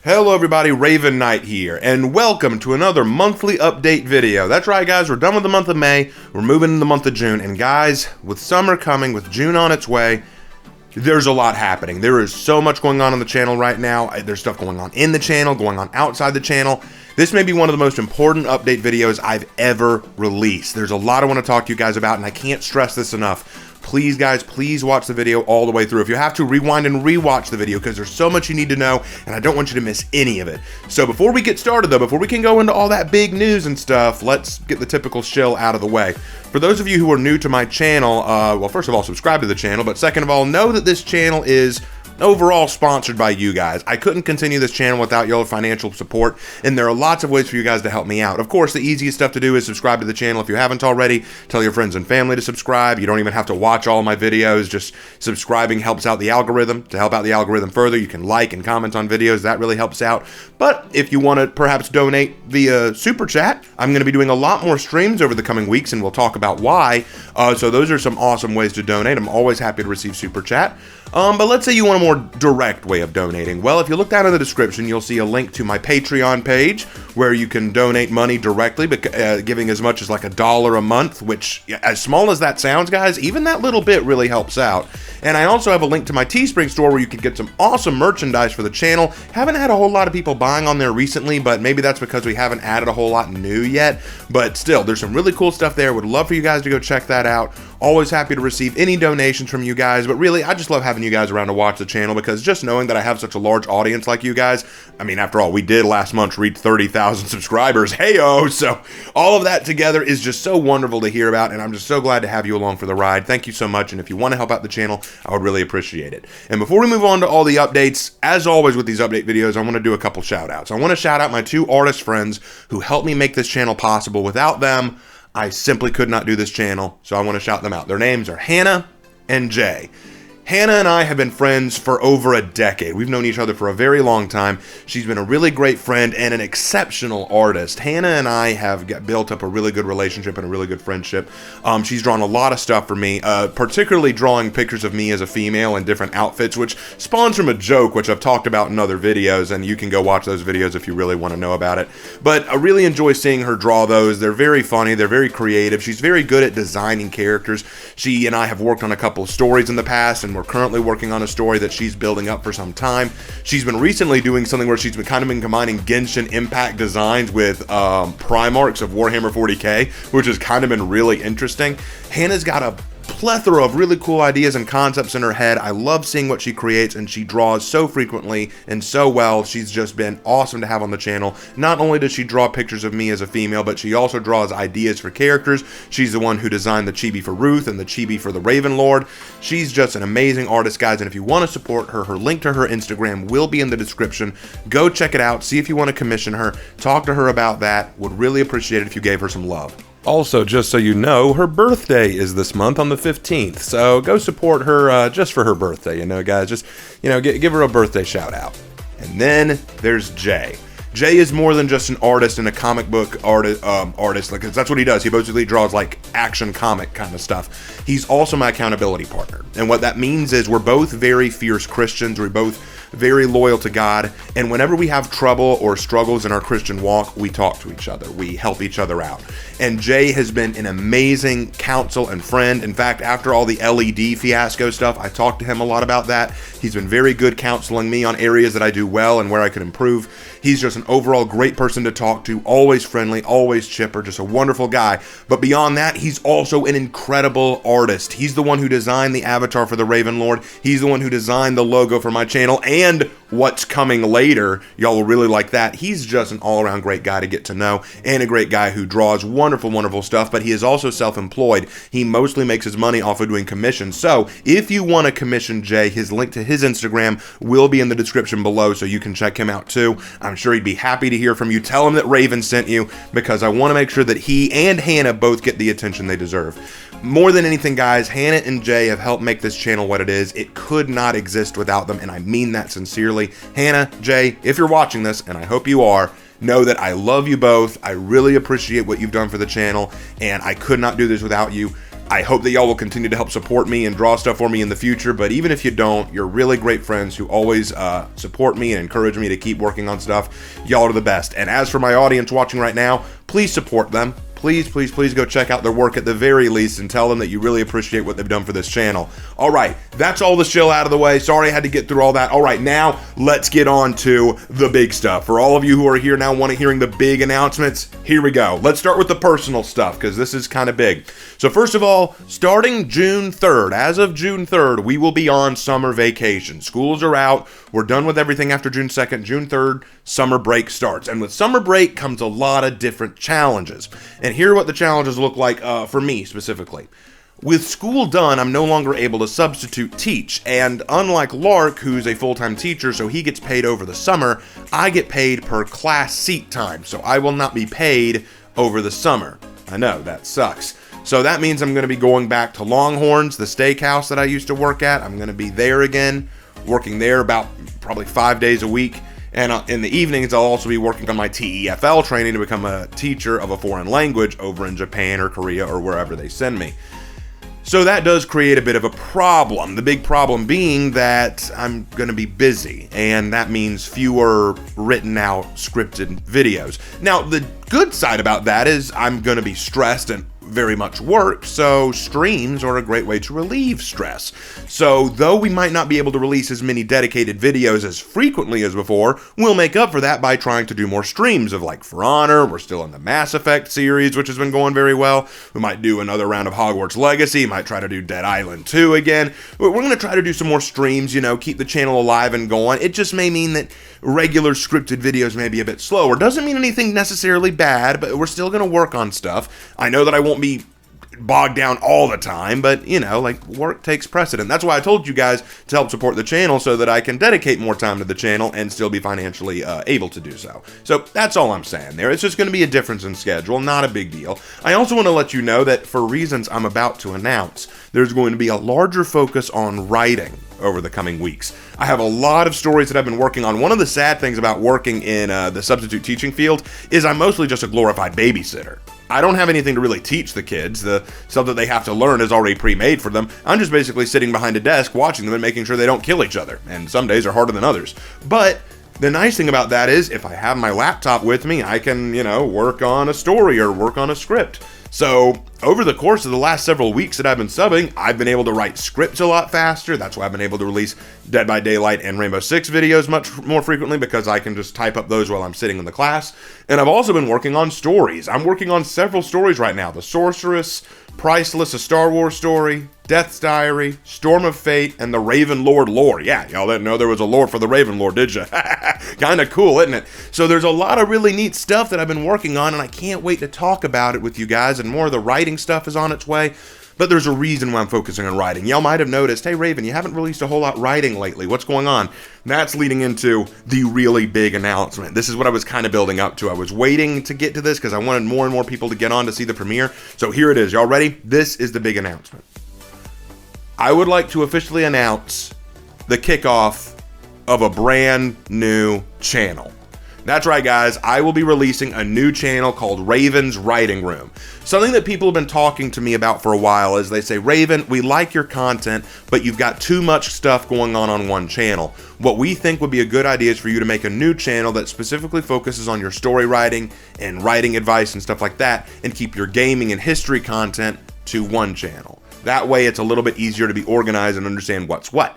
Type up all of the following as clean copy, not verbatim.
Hello everybody, Raven Knight here, and welcome to another monthly update video. That's right guys, we're done with the month of May, we're moving into the month of June, and guys, with summer coming, with June on its way, there's a lot happening. There is so much going on the channel right now. There's stuff going on in the channel, going on outside the channel. This may be one of the most important update videos I've ever released. There's a lot I want to talk to you guys about, and I can't stress this enough. Please guys, please watch the video all the way through. If you have to, rewind and rewatch the video because there's so much you need to know and I don't want you to miss any of it. So before we get started though, before we can go into all that big news and stuff, let's get the typical shill out of the way. For those of you who are new to my channel, well, first of all, subscribe to the channel, but second of all, know that this channel is overall sponsored by you guys. I couldn't continue this channel without your financial support, and there are lots of ways for you guys to help me out. Of course, the easiest stuff to do is subscribe to the channel. If you haven't already, tell your friends and family to subscribe. You don't even have to watch all my videos. Just subscribing helps out the algorithm. To help out the algorithm further, you can like and comment on videos. That really helps out. But if you want to perhaps donate via Super Chat, I'm going to be doing a lot more streams over the coming weeks, and we'll talk about why. So those are some awesome ways to donate. I'm always happy to receive Super Chat. But let's say you want a more direct way of donating. Well, if you look down in the description, you'll see a link to my Patreon page where you can donate money directly, giving as much as like $1 a month, which, as small as that sounds, guys, even that little bit really helps out. And I also have a link to my Teespring store where you can get some awesome merchandise for the channel. Haven't had a whole lot of people buying on there recently, but maybe that's because we haven't added a whole lot new yet. But still, there's some really cool stuff there. Would love for you guys to go check that out. Always happy to receive any donations from you guys, but really, I just love having you guys around to watch the channel because just knowing that I have such a large audience like you guys, I mean, after all, we did last month reach 30,000 subscribers, hey-oh, so all of that together is just so wonderful to hear about, and I'm just so glad to have you along for the ride. Thank you so much, and if you want to help out the channel, I would really appreciate it. And before we move on to all the updates, as always with these update videos, I want to do a couple shout-outs. I want to shout out my two artist friends who helped me make this channel possible. Without them, I simply could not do this channel, so I want to shout them out. Their names are Hannah and Jay. Hannah and I have been friends for over a decade. We've known each other for a very long time. She's been a really great friend and an exceptional artist. Hannah and I have built up a really good relationship and a really good friendship. She's drawn a lot of stuff for me, particularly drawing pictures of me as a female in different outfits, which spawns from a joke, which I've talked about in other videos, and you can go watch those videos if you really want to know about it. But I really enjoy seeing her draw those. They're very funny. They're very creative. She's very good at designing characters. She and I have worked on a couple of stories in the past, and we're currently working on a story that she's building up for some time. She's been recently doing something where she's been combining Genshin Impact designs with Primarchs of Warhammer 40k, which has kind of been really interesting. Hannah's got a plethora of really cool ideas and concepts in her head. I love seeing what she creates, and she draws so frequently and so well. She's just been awesome to have on the channel. Not only does she draw pictures of me as a female, but she also draws ideas for characters. She's the one who designed the chibi for Ruth and the chibi for the Raven Lord. She's just an amazing artist, guys, and if you want to support her, her link to her Instagram will be in the description. Go check it out, see if you want to commission her, talk to her about that. Would really appreciate it if you gave her some love. Also, just so you know, her birthday is this month on the 15th, so go support her just for her birthday, you know, guys. Just, you know, give her a birthday shout out. And then there's Jay. Jay is more than just an artist and a comic book artist, like, that's what he does. He basically draws like action comic kind of stuff. He's also my accountability partner. And what that means is we're both very fierce Christians. We're both very loyal to God. And whenever we have trouble or struggles in our Christian walk, we talk to each other. We help each other out. And Jay has been an amazing counsel and friend. In fact, after all the LED fiasco stuff, I talked to him a lot about that. He's been very good counseling me on areas that I do well and where I could improve. He's just an overall great person to talk to, always friendly, always chipper, just a wonderful guy. But beyond that, he's also an incredible artist. He's the one who designed the avatar for the Raven Lord. He's the one who designed the logo for my channel and what's coming later. Y'all will really like that. He's just an all-around great guy to get to know and a great guy who draws wonderful, wonderful stuff, but he is also self-employed. He mostly makes his money off of doing commissions. So if you want to commission Jay, his link to his Instagram will be in the description below, so you can check him out too. I'm sure he'd be happy to hear from you. Tell him that Raven sent you, because I want to make sure that he and Hannah both get the attention they deserve. More than anything, guys, Hannah and Jay have helped make this channel what it is. It could not exist without them, and I mean that sincerely. Hannah, Jay, if you're watching this, and I hope you are, know that I love you both. I really appreciate what you've done for the channel, and I could not do this without you. I hope that y'all will continue to help support me and draw stuff for me in the future, but even if you don't, you're really great friends who always support me and encourage me to keep working on stuff. Y'all are the best. And as for my audience watching right now, please support them. Please, please, please go check out their work at the very least and tell them that you really appreciate what they've done for this channel. All right, that's all the shill out of the way. Sorry I had to get through all that. All right, now let's get on to the big stuff. For all of you who are here now wanting hearing the big announcements, here we go. Let's start with the personal stuff because this is kind of big. So first of all, starting June 3rd, as of June 3rd, we will be on summer vacation. Schools are out. We're done with everything after June 2nd. June 3rd, summer break starts. And with summer break comes a lot of different challenges. And here are what the challenges look like for me specifically. With school done, I'm no longer able to substitute teach. And unlike Lark, who's a full-time teacher, so he gets paid over the summer, I get paid per class seat time. So I will not be paid over the summer. I know, that sucks. So that means I'm going to be going back to Longhorns, the steakhouse that I used to work at. I'm going to be there again, working there about probably 5 days a week. And in the evenings, I'll also be working on my TEFL training to become a teacher of a foreign language over in Japan or Korea or wherever they send me. So that does create a bit of a problem. The big problem being that I'm going to be busy, and that means fewer written out scripted videos. Now, the good side about that is I'm going to be stressed and very much work, so streams are a great way to relieve stress. So though we might not be able to release as many dedicated videos as frequently as before, we'll make up for that by trying to do more streams of like For Honor. We're still in the Mass Effect series, which has been going very well. We might do another round of Hogwarts Legacy, might try to do Dead Island 2 again. We're going to try to do some more streams, you know, keep the channel alive and going. It just may mean that regular scripted videos may be a bit slower. Doesn't mean anything necessarily bad, but we're still going to work on stuff. I know that I won't be bogged down all the time, but you know, like, work takes precedent. That's why I told you guys to help support the channel so that I can dedicate more time to the channel and still be financially able to do so. So that's all I'm saying there. It's just going to be a difference in schedule, not a big deal. I also want to let you know that for reasons I'm about to announce, there's going to be a larger focus on writing over the coming weeks. I have a lot of stories that I've been working on. One of the sad things about working in the substitute teaching field is I'm mostly just a glorified babysitter. I don't have anything to really teach the kids. The stuff that they have to learn is already pre-made for them. I'm just basically sitting behind a desk watching them and making sure they don't kill each other. And some days are harder than others. But the nice thing about that is if I have my laptop with me, I can, you know, work on a story or work on a script. So over the course of the last several weeks that I've been subbing, I've been able to write scripts a lot faster. That's why I've been able to release Dead by Daylight and Rainbow Six videos much more frequently, because I can just type up those while I'm sitting in the class. And I've also been working on stories. I'm working on several stories right now. The Sorceress, Priceless, a Star Wars story, Death's Diary, Storm of Fate, and the Raven Lord lore. Yeah, y'all didn't know there was a lore for the Raven Lord, did you? Kinda cool, isn't it? So there's a lot of really neat stuff that I've been working on, and I can't wait to talk about it with you guys, and more of the writing stuff is on its way. But there's a reason why I'm focusing on writing. Y'all might have noticed, hey Raven, you haven't released a whole lot writing lately. What's going on? That's leading into the really big announcement. This is what I was kind of building up to. I was waiting to get to this because I wanted more and more people to get on to see the premiere. So here it is. Y'all ready? This is the big announcement. I would like to officially announce the kickoff of a brand new channel. That's right, guys. I will be releasing a new channel called Raven's Writing Room. Something that people have been talking to me about for a while is they say, Raven, we like your content, but you've got too much stuff going on one channel. What we think would be a good idea is for you to make a new channel that specifically focuses on your story writing and writing advice and stuff like that, and keep your gaming and history content to one channel. That way it's a little bit easier to be organized and understand what's what.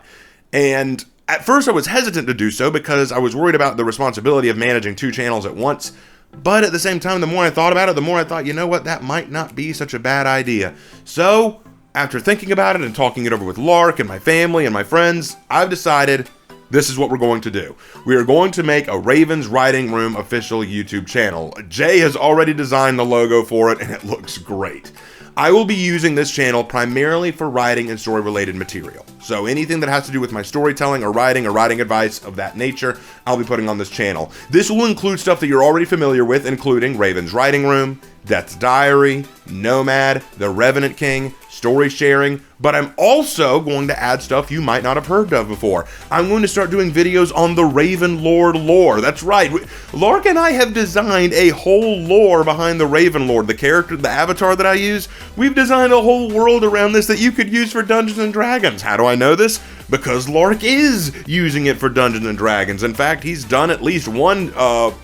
And at first I was hesitant to do so because I was worried about the responsibility of managing two channels at once. But at the same time, the more I thought about it, the more I thought, you know what, that might not be such a bad idea. So, after thinking about it and talking it over with Lark and my family and my friends, I've decided this is what we're going to do. We are going to make a Raven's Writing Room official YouTube channel. Jay has already designed the logo for it, and it looks great. I will be using this channel primarily for writing and story-related material. So anything that has to do with my storytelling or writing advice of that nature, I'll be putting on this channel. This will include stuff that you're already familiar with, including Raven's Writing Room, Death's Diary, Nomad, The Revenant King, story sharing, but I'm also going to add stuff you might not have heard of before. I'm going to start doing videos on the Ravenlord lore. That's right. Lark and I have designed a whole lore behind the Ravenlord, the character, the avatar that I use. We've designed a whole world around this that you could use for Dungeons and Dragons. How do I know this? Because Lark is using it for Dungeons and Dragons. In fact, he's done at least one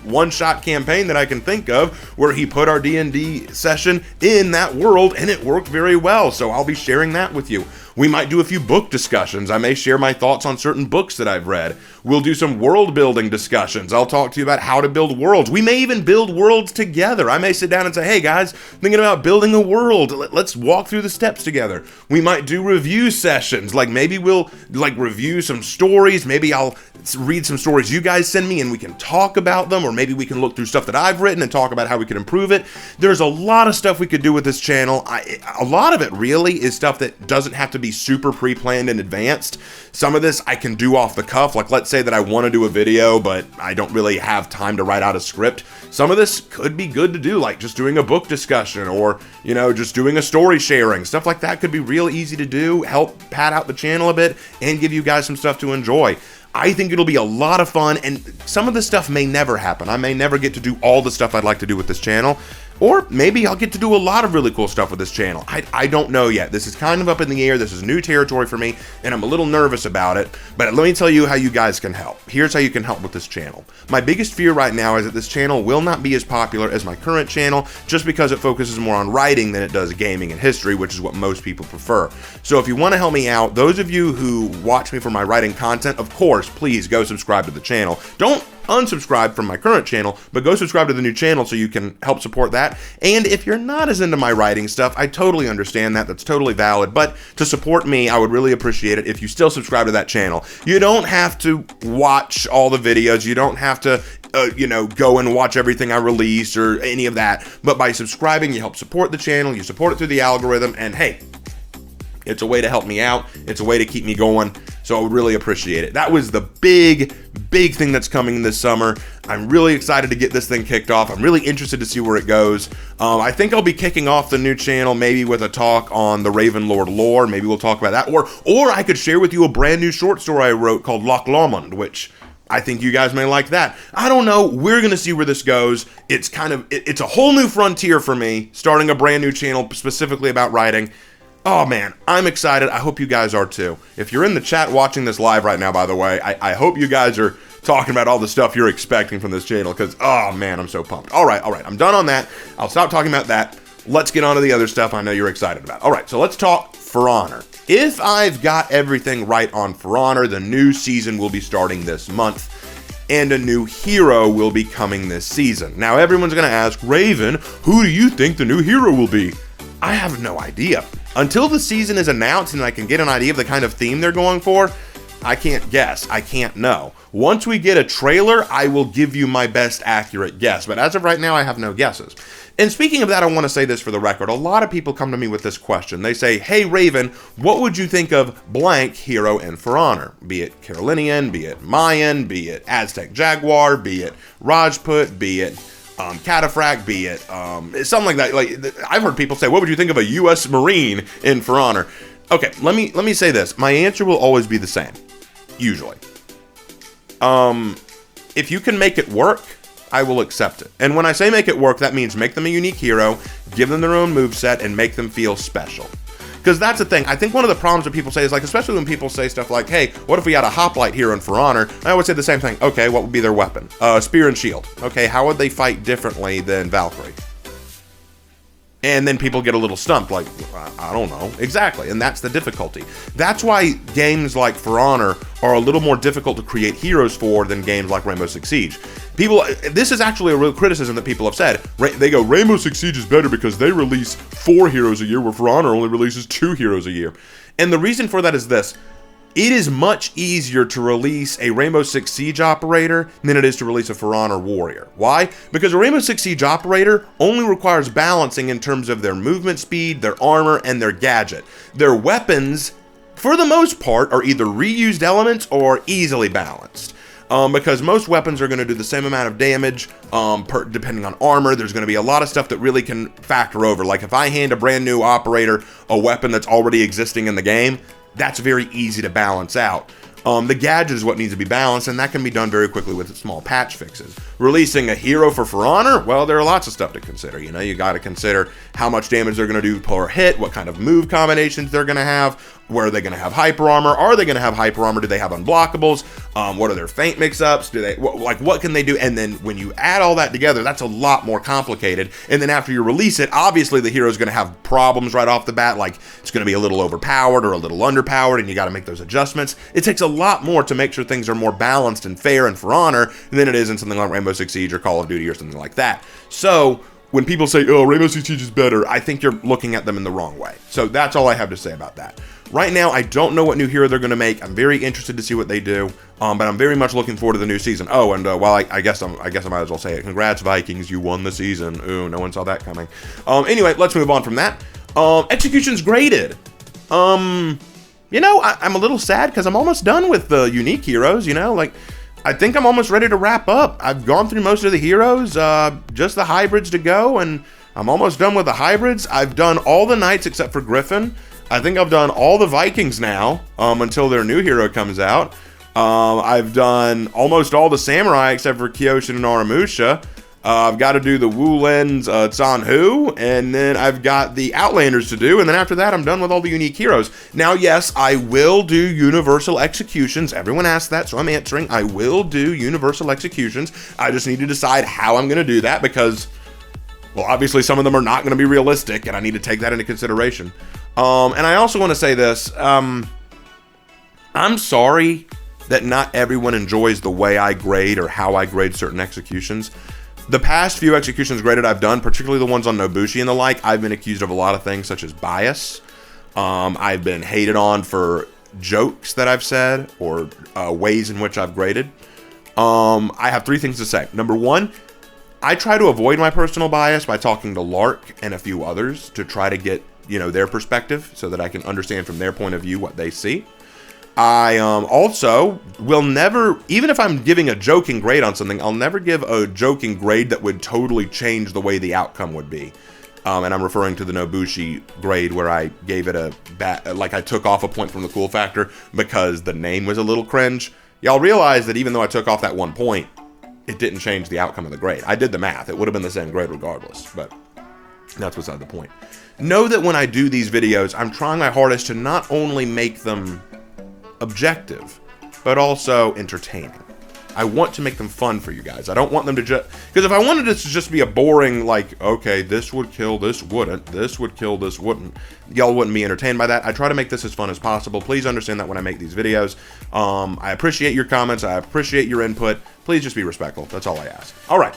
one-shot campaign that I can think of where he put our D&D session in that world, and it worked very well. So I'll be sharing that with you. We might do a few book discussions. I may share my thoughts on certain books that I've read. We'll do some world building discussions. I'll talk to you about how to build worlds. We may even build worlds together. I may sit down and say, hey guys, thinking about building a world. Let's walk through the steps together. We might do review sessions. Like maybe we'll review some stories. Maybe I'll read some stories you guys send me and we can talk about them, or maybe we can look through stuff that I've written and talk about how we can improve it. There's a lot of stuff we could do with this channel. A lot of it really is stuff that doesn't have to be super pre-planned and advanced. Some of this I can do off the cuff. Like let's say that I want to do a video, but I don't really have time to write out a script. Some of this could be good to do, like just doing a book discussion or, just doing a story sharing. Stuff like that could be real easy to do, help pad out the channel a bit, and give you guys some stuff to enjoy. I think it'll be a lot of fun, and some of this stuff may never happen. I may never get to do all the stuff I'd like to do with this channel, or maybe I'll get to do a lot of really cool stuff with this channel. I don't know yet. This is kind of up in the air. This is new territory for me, and I'm a little nervous about it, but let me tell you how you guys can help. Here's how you can help with this channel. My biggest fear right now is that this channel will not be as popular as my current channel, just because it focuses more on writing than it does gaming and history, which is what most people prefer. So if you want to help me out, those of you who watch me for my writing content, of course, please go subscribe to the channel. Don't unsubscribe from my current channel, but go subscribe to the new channel so you can help support that. And if you're not as into my writing stuff, I totally understand that. That's totally valid. But to support me, I would really appreciate it if you still subscribe to that channel. You don't have to watch all the videos. You don't have to go and watch everything I release or any of that. But by subscribing, you help support the channel. You support it through the algorithm. And hey, it's a way to help me out. It's a way to keep me going. So I would really appreciate it. That was the big thing that's coming this summer. I'm really excited to get this thing kicked off. I'm really interested to see where it goes. I think I'll be kicking off the new channel maybe with a talk on the Ravenlord lore. Maybe we'll talk about that. Or I could share with you a brand new short story I wrote called Loch Lomond, which I think you guys may like that. I don't know. We're going to see where this goes. It's it's a whole new frontier for me, starting a brand new channel specifically about writing. Oh man, I'm excited. I hope you guys are too. If you're in the chat watching this live right now, by the way, I hope you guys are talking about all the stuff you're expecting from this channel, because, oh man, I'm so pumped. All right, I'm done on that. I'll stop talking about that. Let's get on to the other stuff I know you're excited about. All right, so let's talk For Honor. If I've got everything right on For Honor, the new season will be starting this month, and a new hero will be coming this season. Now, everyone's going to ask, Raven, who do you think the new hero will be? I have no idea. Until the season is announced and I can get an idea of the kind of theme they're going for, I can't guess. I can't know. Once we get a trailer, I will give you my best accurate guess. But as of right now, I have no guesses. And speaking of that, I want to say this for the record. A lot of people come to me with this question. They say, hey, Raven, what would you think of blank hero in For Honor? Be it Carolinian, be it Mayan, be it Aztec Jaguar, be it Rajput, be it Cataphract, be it something like that. Like, I've heard people say, what would you think of a U.S. Marine in For Honor? Okay, let me say this. My answer will always be the same, usually. If you can make it work, I will accept it. And when I say make it work, that means make them a unique hero, give them their own moveset, and make them feel special. Because that's the thing. I think one of the problems that people say is, like, especially when people say stuff like, hey, what if we had a hoplite hero in For Honor? I always say the same thing. Okay, what would be their weapon? Spear and shield. Okay, how would they fight differently than Valkyrie? And then people get a little stumped, like, I don't know. Exactly, and that's the difficulty. That's why games like For Honor are a little more difficult to create heroes for than games like Rainbow Six Siege. This is actually a real criticism that people have said. They go, Rainbow Six Siege is better because they release 4 heroes a year, where For Honor only releases 2 heroes a year. And the reason for that is this. It is much easier to release a Rainbow Six Siege operator than it is to release a For Honor warrior. Why? Because a Rainbow Six Siege operator only requires balancing in terms of their movement speed, their armor, and their gadget. Their weapons, for the most part, are either reused elements or easily balanced. because most weapons are going to do the same amount of damage, depending on armor. There's going to be a lot of stuff that really can factor over. Like if I hand a brand new operator a weapon that's already existing in the game, that's very easy to balance out. The gadget is what needs to be balanced, and that can be done very quickly with small patch fixes. Releasing a hero for Honor, well, there are lots of stuff to consider. You know, you got to consider how much damage they're going to do per hit, what kind of move combinations they're going to have, where are they going to have hyper armor, are they going to have hyper armor, do they have unblockables, what are their feint mix-ups, what can they do, and then when you add all that together, that's a lot more complicated, and then after you release it, obviously the hero's going to have problems right off the bat, like it's going to be a little overpowered or a little underpowered, and you got to make those adjustments. It takes a lot more to make sure things are more balanced and fair and For Honor than it is in something like Rainbow Six Siege or Call of Duty or something like that. So when people say, oh, Rainbow Six Siege is better, I think you're looking at them in the wrong way. So that's all I have to say about that. Right now, I don't know what new hero they're going to make. I'm very interested to see what they do, but I'm very much looking forward to the new season. Oh, and while I guess I might as well say it. Congrats, Vikings, you won the season. Ooh, no one saw that coming. Anyway, let's move on from that. Execution's graded. You know, I'm a little sad because I'm almost done with the unique heroes, you know, like, I think I'm almost ready to wrap up. I've gone through most of the heroes, just the hybrids to go, and I'm almost done with the hybrids. I've done all the knights except for Griffin. I think I've done all the Vikings now, until their new hero comes out. I've done almost all the samurai except for Kyoshin and Aramusha. I've got to do the Wulen's Sanhu, and then I've got the Outlanders to do, and then after that, I'm done with all the unique heroes. Now, yes, I will do universal executions. Everyone asked that, so I'm answering. I will do universal executions. I just need to decide how I'm going to do that because, well, obviously some of them are not going to be realistic, and I need to take that into consideration. And I also want to say this. I'm sorry that not everyone enjoys the way I grade or how I grade certain executions. The past few executions graded I've done, particularly the ones on Nobushi and the like, I've been accused of a lot of things such as bias. I've been hated on for jokes that I've said or ways in which I've graded. I have three things to say. Number one, I try to avoid my personal bias by talking to Lark and a few others to try to get, you know, their perspective so that I can understand from their point of view what they see. I also will never, even if I'm giving a joking grade on something, I'll never give a joking grade that would totally change the way the outcome would be. And I'm referring to the Nobushi grade where I gave it like I took off a point from the cool factor because the name was a little cringe. Y'all realize that even though I took off that 1 point, it didn't change the outcome of the grade. I did the math. It would have been the same grade regardless, but that's beside the point. Know that when I do these videos, I'm trying my hardest to not only make them objective, but also entertaining. I want to make them fun for you guys. I don't want them to just, because if I wanted it to just be a boring, like, okay, this would kill, this wouldn't, this would kill, this wouldn't, y'all wouldn't be entertained by that. I try to make this as fun as possible. Please understand that when I make these videos. I appreciate your comments. I appreciate your input. Please just be respectful. That's all I ask. All right.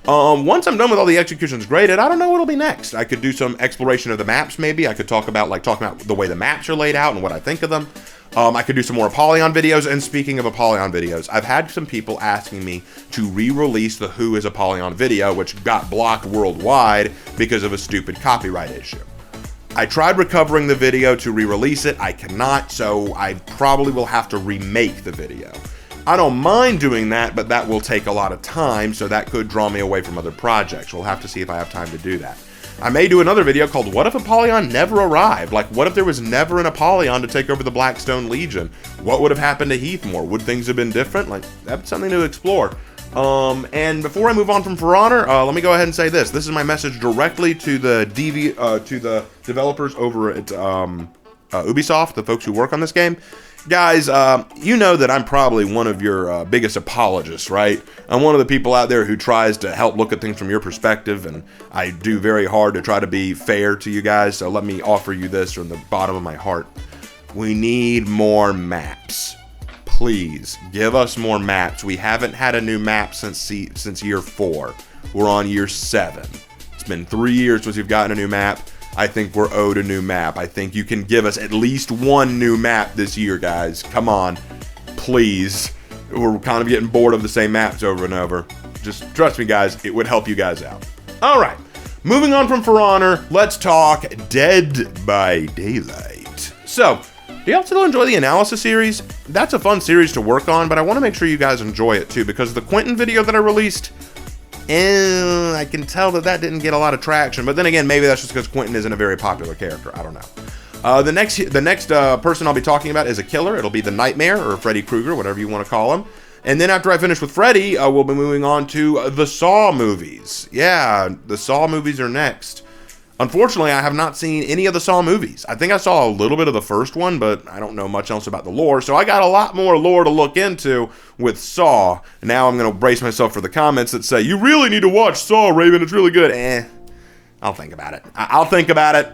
Once I'm done with all the executions graded, I don't know what'll be next. I could do some exploration of the maps, maybe. I could talk about the way the maps are laid out and what I think of them. I could do some more Apollyon videos, and speaking of Apollyon videos, I've had some people asking me to re-release the Who is Apollyon video, which got blocked worldwide because of a stupid copyright issue. I tried recovering the video to re-release it. I cannot, so I probably will have to remake the video. I don't mind doing that, but that will take a lot of time, so that could draw me away from other projects. We'll have to see if I have time to do that. I may do another video called What if Apollyon never arrived? Like, what if there was never an Apollyon to take over the Blackstone Legion? What would have happened to Heathmore? Would things have been different? Like, that's something to explore. And before I move on from For Honor, let me go ahead and say this. This is my message directly to the developers over at Ubisoft, the folks who work on this game. Guys, you know that I'm probably one of your biggest apologists, right? I'm one of the people out there who tries to help look at things from your perspective, and I do very hard to try to be fair to you guys, so let me offer you this from the bottom of my heart. We need more maps. Please, give us more maps. We haven't had a new map since year 4. We're on year 7. It's been 3 years since we've gotten a new map. I think we're owed a new map. I think you can give us at least one new map this year, guys. Come on. Please. We're kind of getting bored of the same maps over and over. Just trust me, guys. It would help you guys out. All right. Moving on from For Honor, let's talk Dead by Daylight. So, do y'all still enjoy the analysis series? that's a fun series to work on, but I want to make sure you guys enjoy it too, because the Quentin video that I released, I can tell that didn't get a lot of traction, but then again, maybe that's just because Quentin isn't a very popular character. I don't know. The next person I'll be talking about is a killer. It'll be the Nightmare, or Freddy Krueger, whatever you want to call him. And then after I finish with Freddy, we'll be moving on to the Saw movies. Yeah, the Saw movies are next. Unfortunately, I have not seen any of the Saw movies. I think I saw a little bit of the first one, but I don't know much else about the lore, so I got a lot more lore to look into with Saw. Now I'm going to brace myself for the comments that say, you really need to watch Saw, Raven, it's really good. I'll think about it. I'll think about it.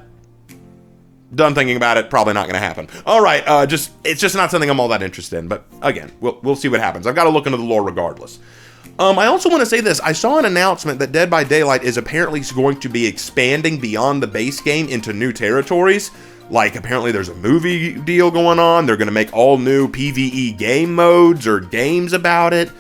Done thinking about it, probably not going to happen. All right, it's just not something I'm all that interested in, but again, we'll see what happens. I've got to look into the lore regardless. I also want to say this. I saw an announcement that Dead by Daylight is apparently going to be expanding beyond the base game into new territories. Like, apparently there's a movie deal going on. They're going to make all new PvE game modes or games about it.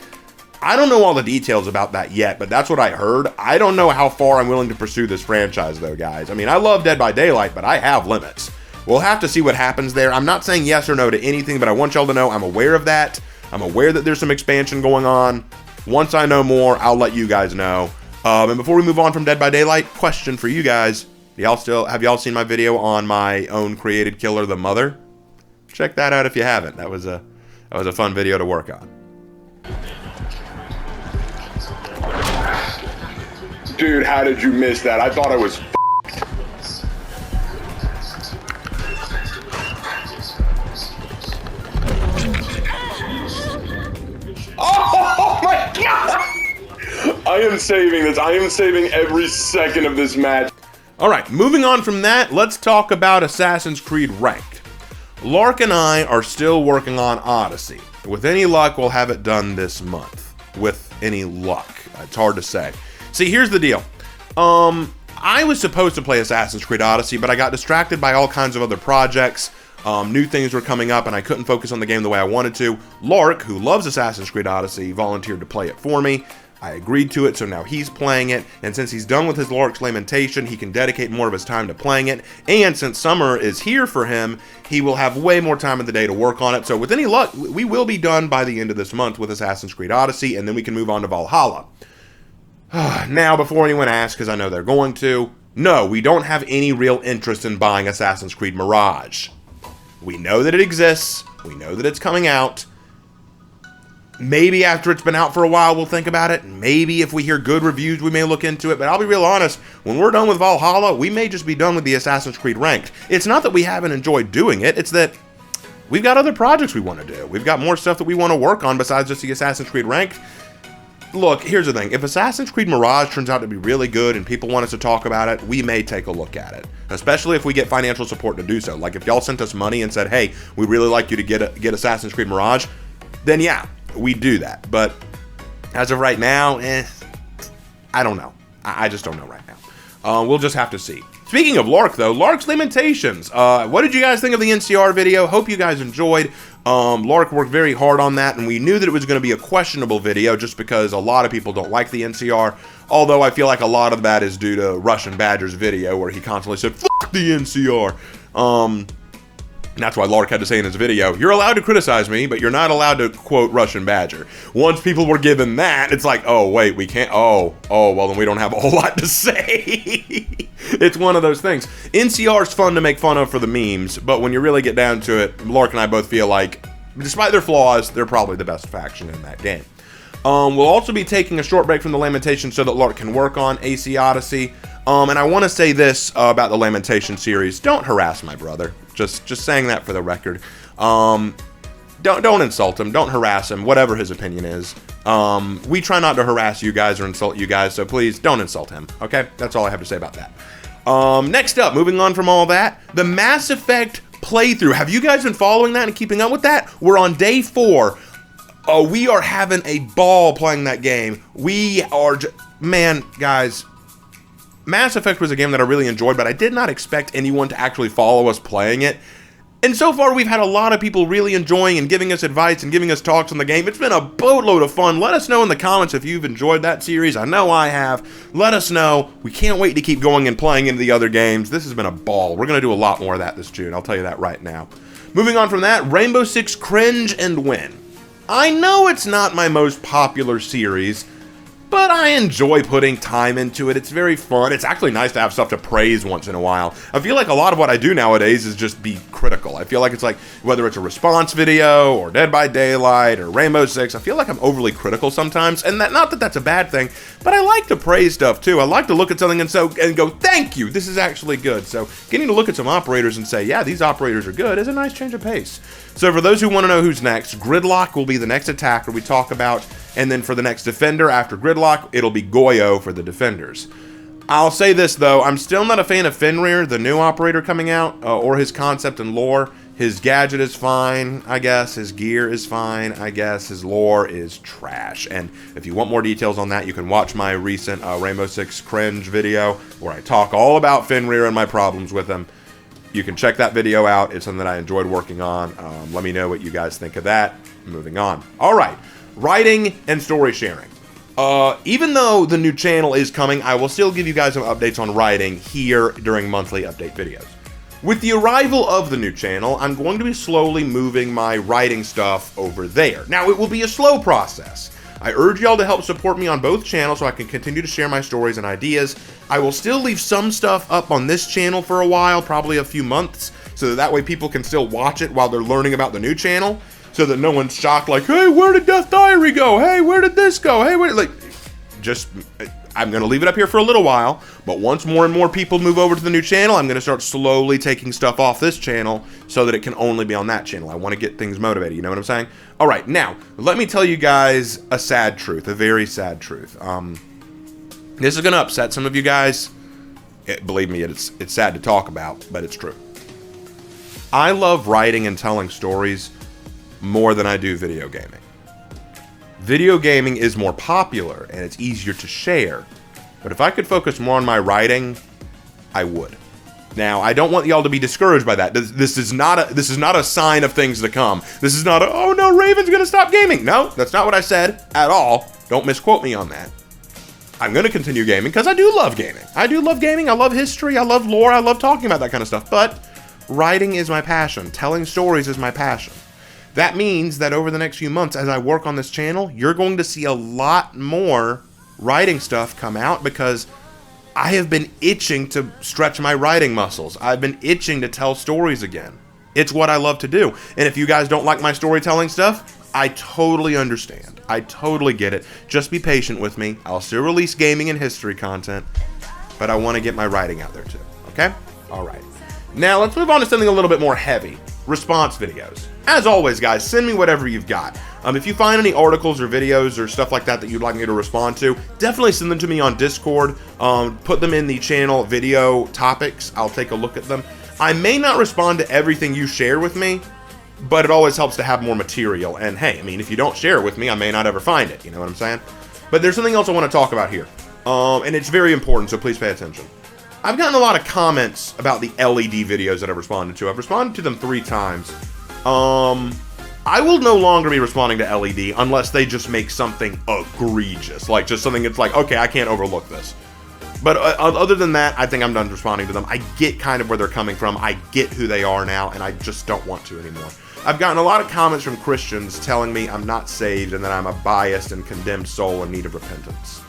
I don't know all the details about that yet, but that's what I heard. I don't know how far I'm willing to pursue this franchise, though, guys. I mean, I love Dead by Daylight, but I have limits. We'll have to see what happens there. I'm not saying yes or no to anything, but I want y'all to know I'm aware of that. I'm aware that there's some expansion going on. Once I know more, I'll let you guys know. And before we move on from Dead by Daylight, question for you guys. Have y'all seen my video on my own created killer, the Mother? Check that out if you haven't. That was a fun video to work on. Dude, how did you miss that? I thought I was Oh my god! I am saving this. I am saving every second of this match. Alright, moving on from that, let's talk about Assassin's Creed Ranked. Lark and I are still working on Odyssey. With any luck, we'll have it done this month. With any luck. It's hard to say. See, here's the deal. I was supposed to play Assassin's Creed Odyssey, but I got distracted by all kinds of other projects. New things were coming up, and I couldn't focus on the game the way I wanted to. Lark, who loves Assassin's Creed Odyssey, volunteered to play it for me. I agreed to it, so now he's playing it, and since he's done with his Lark's Lamentation, he can dedicate more of his time to playing it, and since summer is here for him, he will have way more time in the day to work on it. So with any luck, we will be done by the end of this month with Assassin's Creed Odyssey, and then we can move on to Valhalla. Now, before anyone asks, because I know they're going to, no, we don't have any real interest in buying Assassin's Creed Mirage. We know that it exists. We know that it's coming out. Maybe after it's been out for a while, we'll think about it. Maybe if we hear good reviews, we may look into it. But I'll be real honest, when we're done with Valhalla, we may just be done with the Assassin's Creed Ranked. It's not that we haven't enjoyed doing it. It's that we've got other projects we want to do. We've got more stuff that we want to work on besides just the Assassin's Creed Ranked. Look, here's the thing. If Assassin's Creed Mirage turns out to be really good and people want us to talk about it, we may take a look at it. Especially if we get financial support to do so. Like if y'all sent us money and said, hey, we'd really like you to get Assassin's Creed Mirage, then yeah, we do that. But as of right now, I don't know. I just don't know right now. We'll just have to see. Speaking of Lark, though, Lark's Lamentations. What did you guys think of the NCR video? Hope you guys enjoyed. Lark worked very hard on that, and we knew that it was going to be a questionable video just because a lot of people don't like the NCR, although I feel like a lot of that is due to Russian Badger's video where he constantly said, "Fuck the NCR." And that's why Lark had to say in his video, you're allowed to criticize me, but you're not allowed to quote Russian Badger. Once people were given that, it's like, oh, wait, we can't, well, then we don't have a whole lot to say. It's one of those things. NCR's fun to make fun of for the memes, but when you really get down to it, Lark and I both feel like, despite their flaws, they're probably the best faction in that game. We'll also be taking a short break from the Lamentation so that Lark can work on AC Odyssey. And I want to say this about the Lamentation series. Don't harass my brother. Just saying that for the record. Don't insult him. Don't harass him, whatever his opinion is. We try not to harass you guys or insult you guys, so please don't insult him, okay? That's all I have to say about that. Next up, moving on from all that, the Mass Effect playthrough. Have you guys been following that and keeping up with that? We're on day 4. We are having a ball playing that game. We are, man, guys, Mass Effect was a game that I really enjoyed, but I did not expect anyone to actually follow us playing it. And so far, we've had a lot of people really enjoying and giving us advice and giving us talks on the game. It's been a boatload of fun. Let us know in the comments if you've enjoyed that series. I know I have. Let us know. We can't wait to keep going and playing into the other games. This has been a ball. We're going to do a lot more of that this June. I'll tell you that right now. Moving on from that, Rainbow Six Cringe and Win. I know it's not my most popular series, but I enjoy putting time into it. It's very fun. It's actually nice to have stuff to praise once in a while. I feel like a lot of what I do nowadays is just be critical. I feel like it's like, whether it's a response video, or Dead by Daylight, or Rainbow Six, I feel like I'm overly critical sometimes, and not that that's a bad thing, but I like to praise stuff too. I like to look at something and go, thank you, this is actually good. So getting to look at some operators and say, yeah, these operators are good, is a nice change of pace. So for those who want to know who's next, GRIDLOCK will be the next attacker we talk about, and then for the next defender after GRIDLOCK, it'll be Goyo for the defenders. I'll say this though, I'm still not a fan of Fenrir, the new operator coming out, or his concept and lore. His gadget is fine, I guess. His gear is fine, I guess. His lore is trash. And if you want more details on that, you can watch my recent Rainbow Six Cringe video, where I talk all about Fenrir and my problems with him. You can check that video out. It's something that I enjoyed working on. Let me know what you guys think of that. Moving on. All right. Writing and story sharing. Even though the new channel is coming, I will still give you guys some updates on writing here during monthly update videos. With the arrival of the new channel, I'm going to be slowly moving my writing stuff over there. Now, it will be a slow process. I urge y'all to help support me on both channels so I can continue to share my stories and ideas. I will still leave some stuff up on this channel for a while, probably a few months, so that way people can still watch it while they're learning about the new channel, so that no one's shocked like, hey, where did Death Diary go? Hey, where did this go? Hey, where, like, just, I'm going to leave it up here for a little while, but once more and more people move over to the new channel, I'm going to start slowly taking stuff off this channel so that it can only be on that channel. I want to get things motivated, you know what I'm saying? All right, now, let me tell you guys a sad truth, a very sad truth. This is going to upset some of you guys. Believe me, it's sad to talk about, but it's true. I love writing and telling stories more than I do video gaming. Video gaming is more popular and it's easier to share, but if I could focus more on my writing, I would. Now, I don't want y'all to be discouraged by that. This is not a sign of things to come. This is not a, oh no, Raven's gonna stop gaming. No, that's not what I said at all. Don't misquote me on that. I'm gonna continue gaming because I do love gaming. I do love gaming. I love history. I love lore. I love talking about that kind of stuff. But writing is my passion. Telling stories is my passion. That means that over the next few months, as I work on this channel, you're going to see a lot more writing stuff come out because I have been itching to stretch my writing muscles. I've been itching to tell stories again. It's what I love to do. And if you guys don't like my storytelling stuff, I totally understand. I totally get it. Just be patient with me. I'll still release gaming and history content, but I want to get my writing out there too. Okay? All right. Now let's move on to something a little bit more heavy. Response videos. As always, guys, send me whatever you've got. If you find any articles or videos or stuff like that that you'd like me to respond to, definitely send them to me on Discord. Put them in the channel video topics. I'll take a look at them. I may not respond to everything you share with me, but it always helps to have more material. And hey, I mean, if you don't share it with me, I may not ever find it. You know what I'm saying? But there's something else I want to talk about here. And it's very important, so please pay attention. I've gotten a lot of comments about the LED videos that I've responded to. I've responded to them 3 times. I will no longer be responding to LED unless they just make something egregious. Like, just something that's like, okay, I can't overlook this. But other than that, I think I'm done responding to them. I get kind of where they're coming from. I get who they are now, and I just don't want to anymore. I've gotten a lot of comments from Christians telling me I'm not saved and that I'm a biased and condemned soul in need of repentance.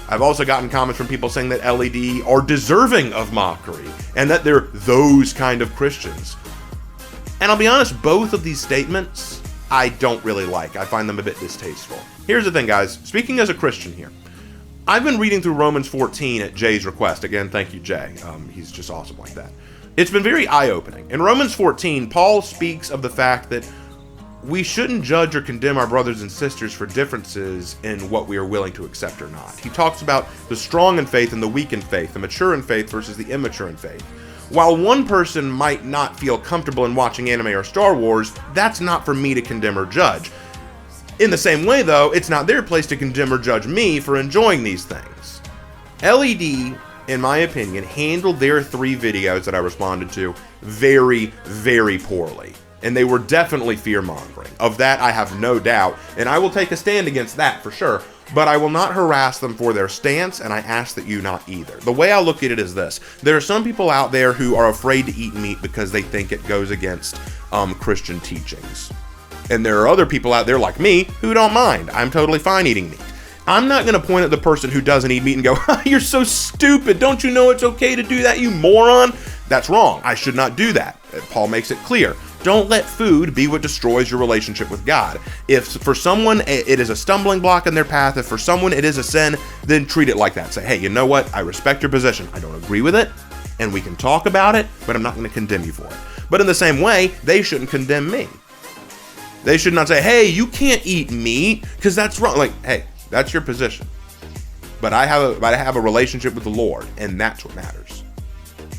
I've also gotten comments from people saying that LED are deserving of mockery and that they're those kind of Christians. And I'll be honest, both of these statements I don't really like. I find them a bit distasteful. Here's the thing, guys. Speaking as a Christian here, I've been reading through Romans 14 at Jay's request. Again, thank you, Jay. He's just awesome like that. It's been very eye-opening. In Romans 14, Paul speaks of the fact that we shouldn't judge or condemn our brothers and sisters for differences in what we are willing to accept or not. He talks about the strong in faith and the weak in faith, the mature in faith versus the immature in faith. While one person might not feel comfortable in watching anime or Star Wars, that's not for me to condemn or judge. In the same way, though, it's not their place to condemn or judge me for enjoying these things. LED, in my opinion, handled their 3 videos that I responded to very, very poorly. And they were definitely fear-mongering. Of that, I have no doubt, and I will take a stand against that for sure. but I will not harass them for their stance, and I ask that you not either. The way I look at it is this. There are some people out there who are afraid to eat meat because they think it goes against Christian teachings. And there are other people out there like me who don't mind. I'm totally fine eating meat. I'm not going to point at the person who doesn't eat meat and go, you're so stupid. Don't you know it's okay to do that, you moron? That's wrong. I should not do that. Paul makes it clear. Don't let food be what destroys your relationship with God. If for someone it is a stumbling block in their path, if for someone it is a sin, then treat it like that. Say, hey, you know what? I respect your position. I don't agree with it, and we can talk about it, but I'm not going to condemn you for it. But in the same way, they shouldn't condemn me. They should not say, hey, you can't eat meat because that's wrong. Like, hey, that's your position. But I have a relationship with the Lord, and that's what matters.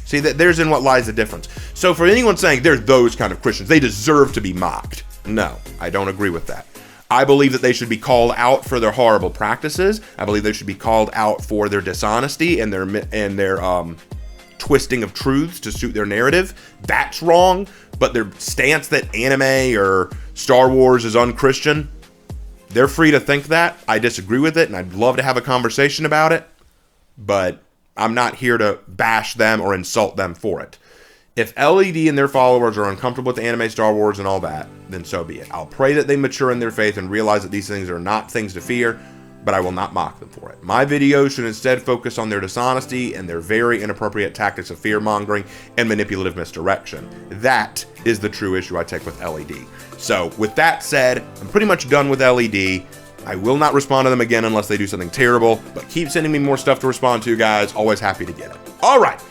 See, there's in what lies the difference. So for anyone saying they're those kind of Christians, they deserve to be mocked. No, I don't agree with that. I believe that they should be called out for their horrible practices. I believe they should be called out for their dishonesty and their twisting of truths to suit their narrative. That's wrong. But their stance that anime or Star Wars is unchristian, they're free to think that. I disagree with it, and I'd love to have a conversation about it. But I'm not here to bash them or insult them for it. If LED and their followers are uncomfortable with anime, Star Wars, and all that, then so be it. I'll pray that they mature in their faith and realize that these things are not things to fear, but I will not mock them for it. My videos should instead focus on their dishonesty and their very inappropriate tactics of fear-mongering and manipulative misdirection. That is the true issue I take with LED. So, with that said, I'm pretty much done with LED. I will not respond to them again unless they do something terrible, but keep sending me more stuff to respond to, guys. Always happy to get it. All right.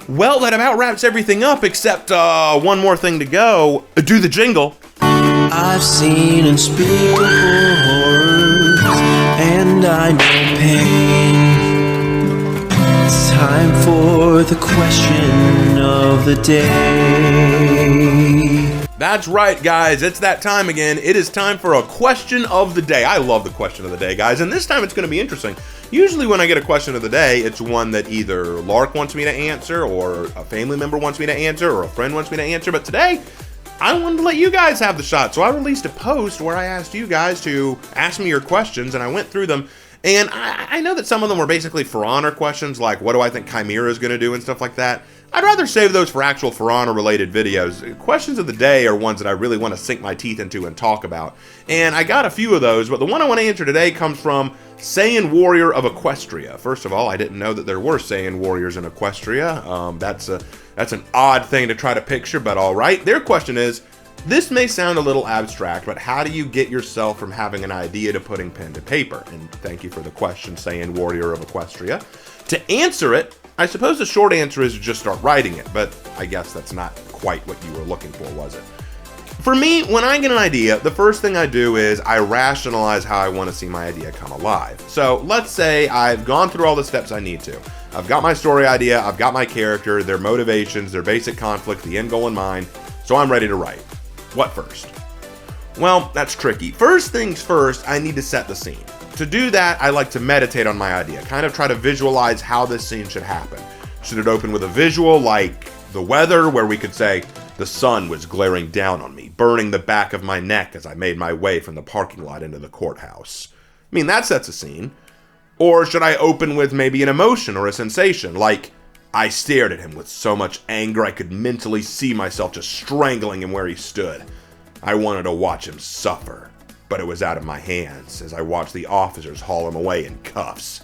Well, that about wraps everything up, except one more thing to go. Do the jingle. I've seen unspeakable horrors, and I know pain. It's time for the question of the day. That's right, guys. It's that time again. It is time for a question of the day. I love the question of the day, guys, and this time it's going to be interesting. Usually when I get a question of the day, it's one that either Lark wants me to answer, or a family member wants me to answer, or a friend wants me to answer. But today, I wanted to let you guys have the shot. So I released a post where I asked you guys to ask me your questions, and I went through them. And I know that some of them were basically For Honor questions, like what do I think Chimera is going to do and stuff like that. I'd rather save those for actual For Honor related videos. Questions of the day are ones that I really want to sink my teeth into and talk about. And I got a few of those, but the one I want to answer today comes from Saiyan Warrior of Equestria. First of all, I didn't know that there were Saiyan Warriors in Equestria. That's an odd thing to try to picture, but all right. Their question is, this may sound a little abstract, but how do you get yourself from having an idea to putting pen to paper? And thank you for the question, Saiyan Warrior of Equestria. To answer it, I suppose the short answer is to just start writing it, but I guess that's not quite what you were looking for, was it? For me, when I get an idea, the first thing I do is I rationalize how I want to see my idea come alive. So let's say I've gone through all the steps I need to. I've got my story idea, I've got my character, their motivations, their basic conflict, the end goal in mind, so I'm ready to write. What first? Well, that's tricky. First things first, I need to set the scene. To do that, I like to meditate on my idea, kind of try to visualize how this scene should happen. Should it open with a visual like the weather, where we could say, the sun was glaring down on me, burning the back of my neck as I made my way from the parking lot into the courthouse? I mean, that sets a scene. Or should I open with maybe an emotion or a sensation, like, I stared at him with so much anger I could mentally see myself just strangling him where he stood. I wanted to watch him suffer, but it was out of my hands as I watched the officers haul him away in cuffs.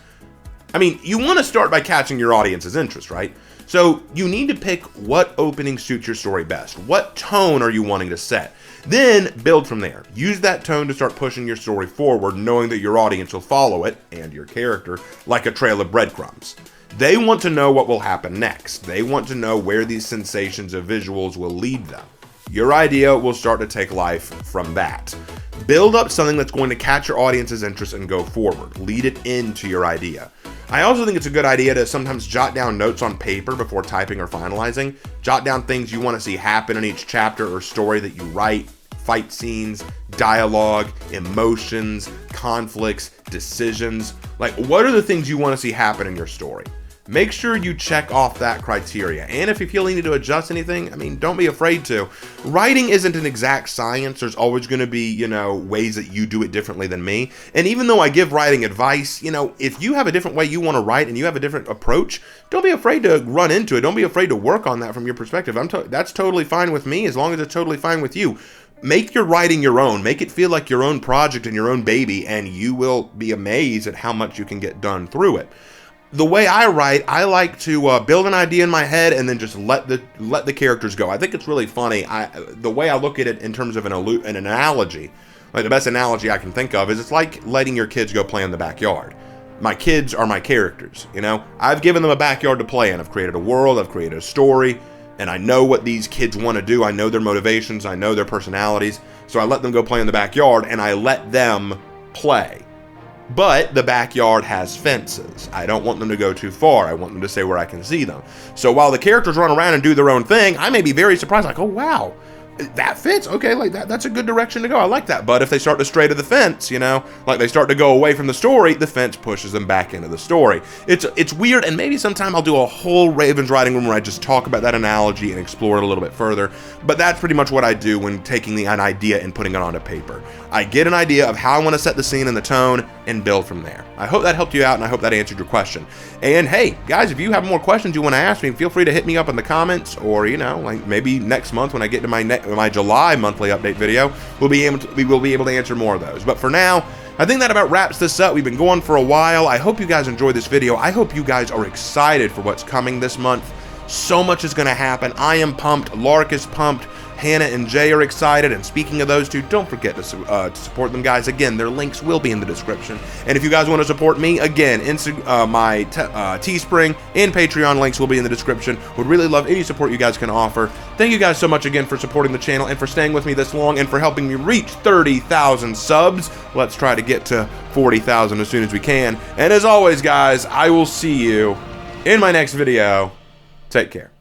I mean, you want to start by catching your audience's interest, right? So you need to pick what opening suits your story best. What tone are you wanting to set? Then build from there. Use that tone to start pushing your story forward, knowing that your audience will follow it, and your character, like a trail of breadcrumbs. They want to know what will happen next. They want to know where these sensations of visuals will lead them. Your idea will start to take life from that. Build up something that's going to catch your audience's interest and go forward. Lead it into your idea. I also think it's a good idea to sometimes jot down notes on paper before typing or finalizing. Jot down things you want to see happen in each chapter or story that you write. Fight scenes, dialogue, emotions, conflicts, decisions. Like, what are the things you want to see happen in your story? make sure you check off that criteria. And if you feel you need to adjust anything, I mean, don't be afraid to. Writing isn't an exact science. There's always going to be, you know, ways that you do it differently than me. And even though I give writing advice, you know, if you have a different way you want to write and you have a different approach, don't be afraid to run into it. Don't be afraid to work on that from your perspective. That's totally fine with me, as long as it's totally fine with you. Make your writing your own. Make it feel like your own project and your own baby, and you will be amazed at how much you can get done through it. The way I write, I like to build an idea in my head and then just let the characters go. I think it's really funny. The way I look at it in terms of an analogy, like the best analogy I can think of is it's like letting your kids go play in the backyard. My kids are my characters, you know? I've given them a backyard to play in. I've created a world, I've created a story, and I know what these kids want to do. I know their motivations, I know their personalities. So I let them go play in the backyard and I let them play. But the backyard has fences. I don't want them to go too far. I want them to stay where I can see them. So while the characters run around and do their own thing, I may be very surprised, like, oh wow, that fits. Okay, like that's a good direction to go. I like that. But if they start to stray to the fence, you know, like they start to go away from the story, the fence pushes them back into the story. It's weird, and maybe sometime I'll do a whole Raven's Writing Room where I just talk about that analogy and explore it a little bit further. But that's pretty much what I do when taking an idea and putting it onto paper. I get an idea of how I want to set the scene and the tone and build from there. I hope that helped you out, and I hope that answered your question. And hey, guys, if you have more questions you want to ask me, feel free to hit me up in the comments, or, you know, like maybe next month when I get to my July monthly update video, we will be able to answer more of those. But for now, I think that about wraps this up. We've been going for a while. I hope you guys enjoyed this video. I hope you guys are excited for what's coming this month. So much is going to happen. I am pumped. Lark is pumped. Hannah and Jay are excited, and speaking of those two, don't forget to support them, guys. Again, their links will be in the description. And if you guys want to support me, again, my Teespring and Patreon links will be in the description. Would really love any support you guys can offer. Thank you guys so much again for supporting the channel and for staying with me this long and for helping me reach 30,000 subs. Let's try to get to 40,000 as soon as we can. And as always, guys, I will see you in my next video. Take care.